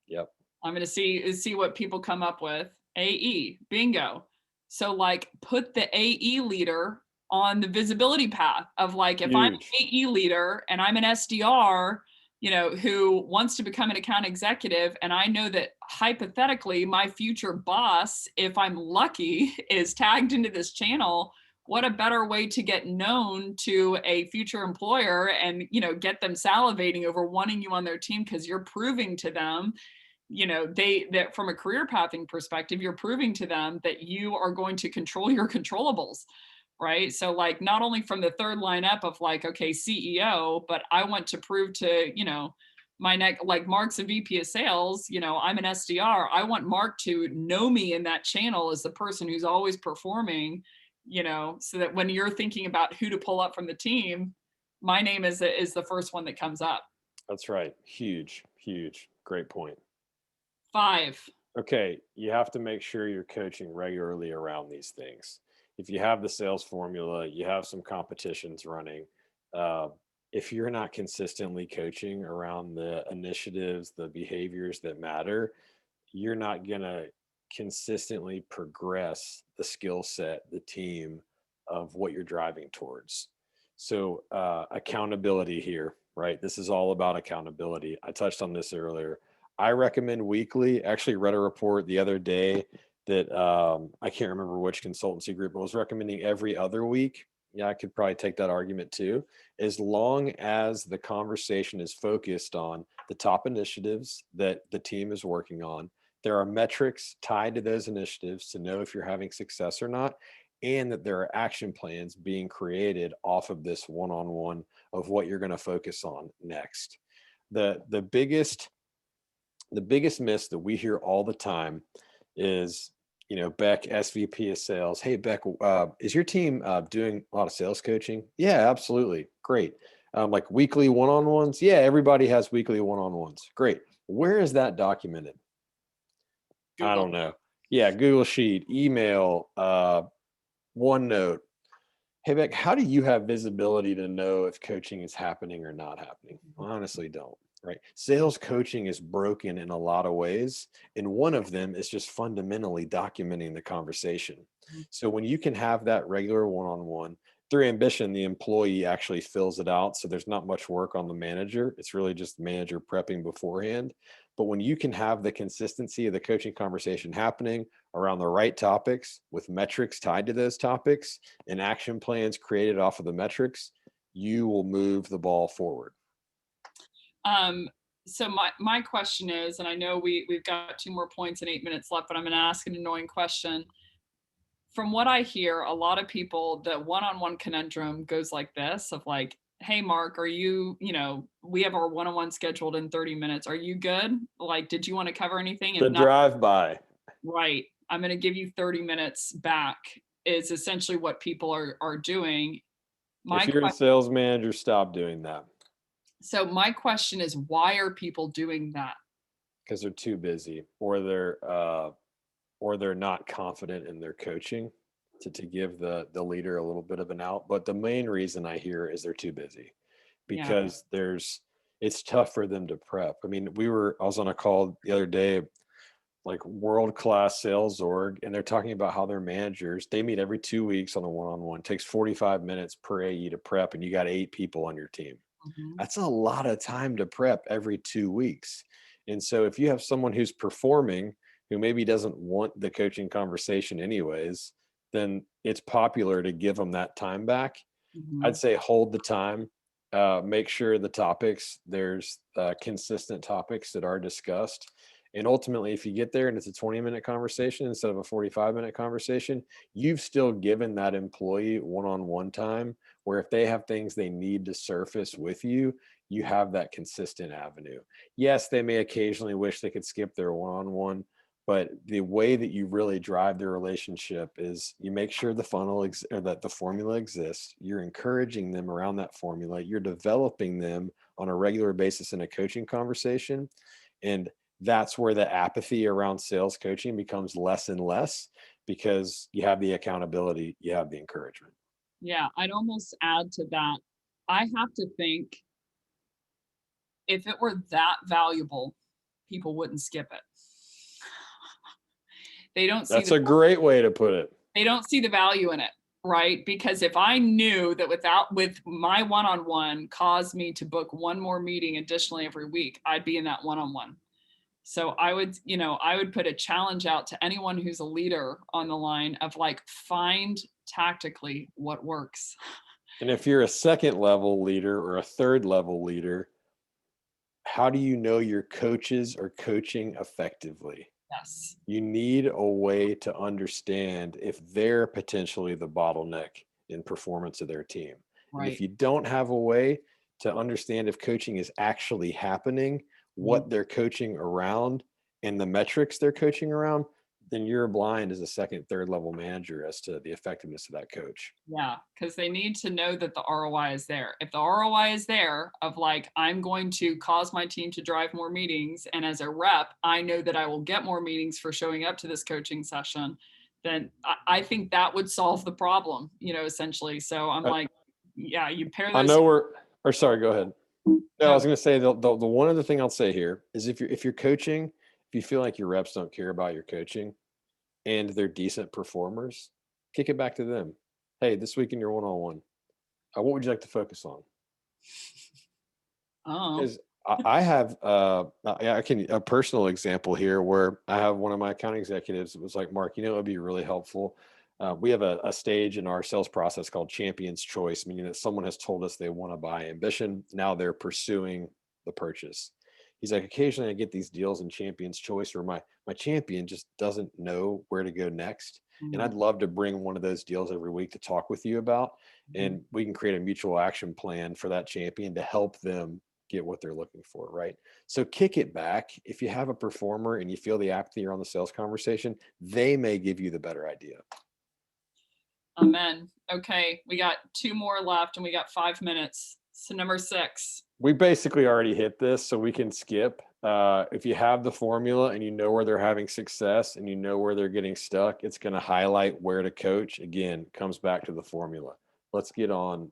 Yep. I'm going to see what people come up with. AE, bingo. So like put the AE leader on the visibility path of like, if I'm an Huge. AE leader and I'm an SDR, you know, who wants to become an account executive, and I know that hypothetically my future boss, if I'm lucky, is tagged into this channel, what a better way to get known to a future employer and, you know, get them salivating over wanting you on their team because you're proving to them, you know, that from a career pathing perspective, you're proving to them that you are going to control your controllables, right? So like not only from the third line up of like, okay, CEO, but I want to prove to, you know, my neck, like Mark's a VP of sales, you know, I'm an SDR. I want Mark to know me in that channel as the person who's always performing, you know, so that when you're thinking about who to pull up from the team, my name is the first one that comes up. That's right. Huge, huge. Great point. 5. Okay, you have to make sure you're coaching regularly around these things. If you have the sales formula, you have some competitions running. Uh, if you're not consistently coaching around the initiatives, the behaviors that matter, you're not going to consistently progress the skill set, the team of what you're driving towards. So, accountability here, right? This is all about accountability. I touched on this earlier. I recommend weekly. Actually, read a report the other day that I can't remember which consultancy group, but was recommending every other week. yeah, I could probably take that argument too. As long as the conversation is focused on the top initiatives that the team is working on, there are metrics tied to those initiatives to know if you're having success or not, and that there are action plans being created off of this one-on-one of what you're going to focus on next. The biggest miss that we hear all the time is, Becc, SVP of sales. Hey, Becc, is your team doing a lot of sales coaching? Yeah, absolutely. Great. Like weekly one-on-ones? Yeah, everybody has weekly one-on-ones. Great. Where is that documented? I Google. don't know. Yeah, Google Sheet, email, OneNote. Hey, Beck, how do you have visibility to know if coaching is happening or not happening? I honestly don't, right? Sales coaching is broken in a lot of ways. And one of them is just fundamentally documenting the conversation. So when you can have that regular one-on-one, through ambition, the employee actually fills it out. So there's not much work on the manager. It's really just the manager prepping beforehand. But when you can have the consistency of the coaching conversation happening around the right topics with metrics tied to those topics, and action plans created off of the metrics, you will move the ball forward. So my question is, and I know we've got 2 more points and 8 minutes left, but I'm going to ask an annoying question. From what I hear, a lot of people, the one-on-one conundrum goes like this of like, hey, Mark, are you, we have our one-on-one scheduled in 30 minutes. Are you good? Like, did you want to cover anything? The If not, drive-by. right, I'm going to give you 30 minutes back is essentially what people are doing. If you're a sales manager, stop doing that. So my question is, why are people doing that? Because they're too busy, or they're not confident in their coaching to give the leader a little bit of an out. But the main reason I hear is they're too busy, Yeah. because it's tough for them to prep. I mean, I was on a call the other day, like world-class sales org, and they're talking about how their managers, they meet every 2 weeks on the one-on-one. It takes 45 minutes per AE to prep, and you got 8 people on your team. That's a lot of time to prep every 2 weeks. And so if you have someone who's performing, who maybe doesn't want the coaching conversation anyways, then it's popular to give them that time back. I'd say hold the time. Make sure there's consistent topics that are discussed. And ultimately, if you get there and it's a 20-minute conversation instead of a 45-minute conversation, you've still given that employee one-on-one time, where if they have things they need to surface with you, you have that consistent avenue. Yes, they may occasionally wish they could skip their one-on-one, but the way that you really drive the relationship is you make sure the or that the formula exists. You're encouraging them around that formula. You're developing them on a regular basis in a coaching conversation. And that's where the apathy around sales coaching becomes less and less, because you have the accountability, you have the encouragement. Yeah, I'd almost add to that. I have to think if it were that valuable, people wouldn't skip it. They don't see That's a great way to put it. They don't see the value in it, right? Because if I knew that with my one-on-one caused me to book one more meeting additionally every week, I'd be in that one-on-one. So I would put a challenge out to anyone who's a leader on the line of like, find tactically what works. And if you're a second level leader or a third level leader, how do you know your coaches are coaching effectively? Yes. You need a way to understand if they're potentially the bottleneck in performance of their team. Right. And if you don't have a way to understand if coaching is actually happening, what they're coaching around, and the metrics they're coaching around, then you're blind as a second, third level manager as to the effectiveness of that coach. Yeah, because they need to know that the ROI is there. If the ROI is there of like, I'm going to cause my team to drive more meetings, and as a rep, I know that I will get more meetings for showing up to this coaching session, then I think that would solve the problem, essentially. So I'm like, yeah, you pair I those. know sorry, go ahead. No, I was going to say the one other thing I'll say here is if you're coaching, if you feel like your reps don't care about your coaching and they're decent performers, kick it back to them. Hey, this week in your one-on-one, what would you like to focus on? Oh, Because I have a personal example here where I have one of my account executives that was like, Mark, it would be really helpful. we have a stage in our sales process called Champion's Choice, meaning that someone has told us they want to buy Ambition. Now they're pursuing the purchase. He's like, occasionally I get these deals in Champion's Choice where my champion just doesn't know where to go next. And Mhm. I'd love to bring one of those deals every week to talk with you about. Mhm. And we can create a mutual action plan for that champion to help them get what they're looking for, right? So kick it back. If you have a performer and you feel the apathy around the sales conversation, they may give you the better idea. Amen. Okay, we got 2 more left and we got 5 minutes. So number 6. We basically already hit this, so we can skip. If you have the formula and you know where they're having success and you know where they're getting stuck, it's going to highlight where to coach. Again, comes back to the formula. Let's get on.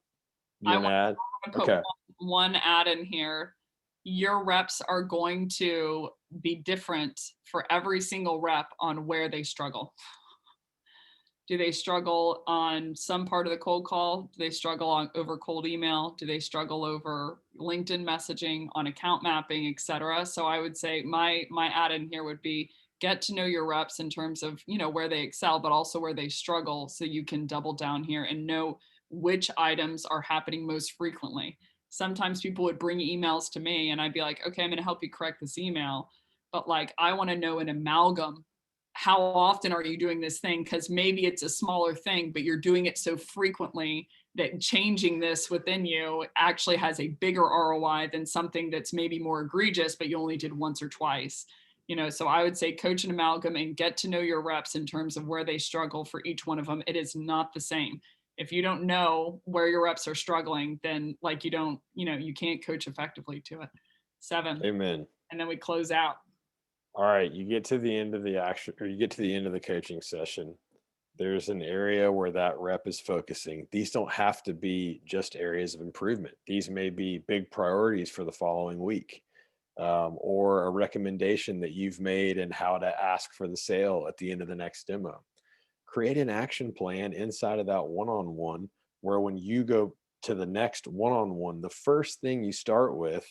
You I want want to add? to put Okay. one add in here. Your reps are going to be different for every single rep on where they struggle. Do they struggle on some part of the cold call? Do they struggle on over cold email? Do they struggle over LinkedIn messaging, on account mapping, et cetera? So I would say my add in here would be get to know your reps in terms of, you know, where they excel, but also where they struggle, so you can double down here and know which items are happening most frequently. Sometimes people would bring emails to me and I'd be like, okay, I'm going to help you correct this email. But like, I want to know an amalgam. How often are you doing this thing? Because maybe it's a smaller thing, but you're doing it so frequently that changing this within you actually has a bigger ROI than something that's maybe more egregious, but you only did once or twice. You know, so I would say coach an amalgam and get to know your reps in terms of where they struggle for each one of them. It is not the same. If you don't know where your reps are struggling, then like you don't, you know, you can't coach effectively to it. 7. Amen. And then we close out. All right. You get to the end of the action, or you get to the end of the coaching session. There's an area where that rep is focusing. These don't have to be just areas of improvement. These may be big priorities for the following week, or a recommendation that you've made and how to ask for the sale at the end of the next demo. Create an action plan inside of that one-on-one where when you go to the next one-on-one, the first thing you start with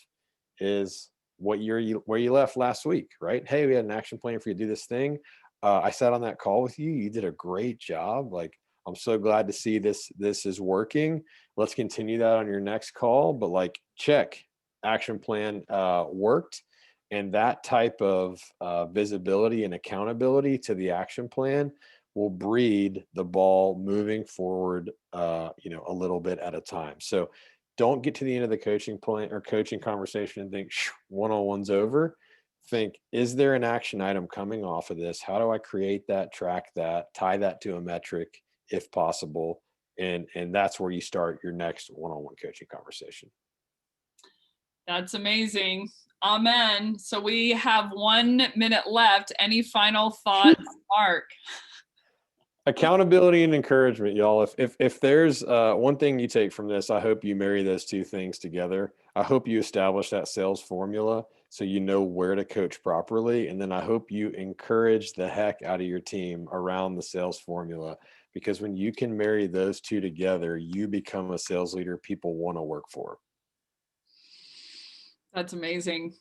is where you left last week, right? Hey, we had an action plan for you to do this thing. I sat on that call with you. You did a great job. Like, I'm so glad to see this is working. Let's continue that on your next call. But like, check, action plan worked. And that type of visibility and accountability to the action plan will breed the ball moving forward, a little bit at a time. So don't get to the end of the coaching plan or coaching conversation and think one-on-one's over. Think, is there an action item coming off of this? How do I create that, track that, tie that to a metric if possible? And that's where you start your next one-on-one coaching conversation. That's amazing. Amen. So we have 1 minute left. Any final thoughts, Mark? Accountability and encouragement, y'all. If there's one thing you take from this, I hope you marry those two things together. I hope you establish that sales formula so you know where to coach properly, and then I hope you encourage the heck out of your team around the sales formula, because when you can marry those two together, you become a sales leader people want to work for. That's amazing.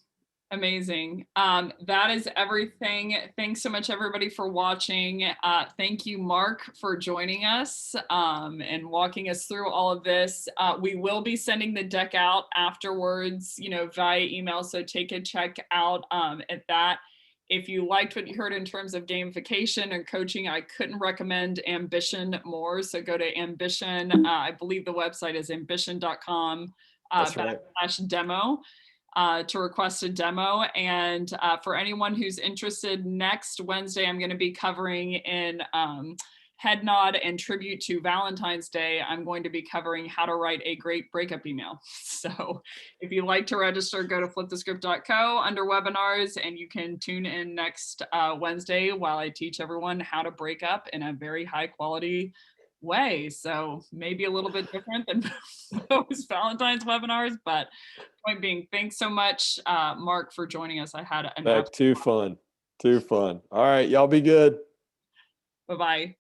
Amazing. That is everything. Thanks so much, everybody, for watching. Thank you, Mark, for joining us and walking us through all of this. We will be sending the deck out afterwards, you know, via email. So take a check out at that. If you liked what you heard in terms of gamification and coaching, I couldn't recommend Ambition more. So go to Ambition. I believe the website is ambition.com That's right. /demo. To request a demo. And for anyone who's interested, next Wednesday, I'm going to be covering in head nod and tribute to Valentine's Day. I'm going to be covering how to write a great breakup email. So if you'd like to register, go to flipthescript.co under webinars, and you can tune in next Wednesday while I teach everyone how to break up in a very high quality way. So maybe a little bit different than most Valentine's webinars, but point being, thanks so much, Mark, for joining us. I had an Back, too fun. Too fun. All right, y'all be good. Bye-bye.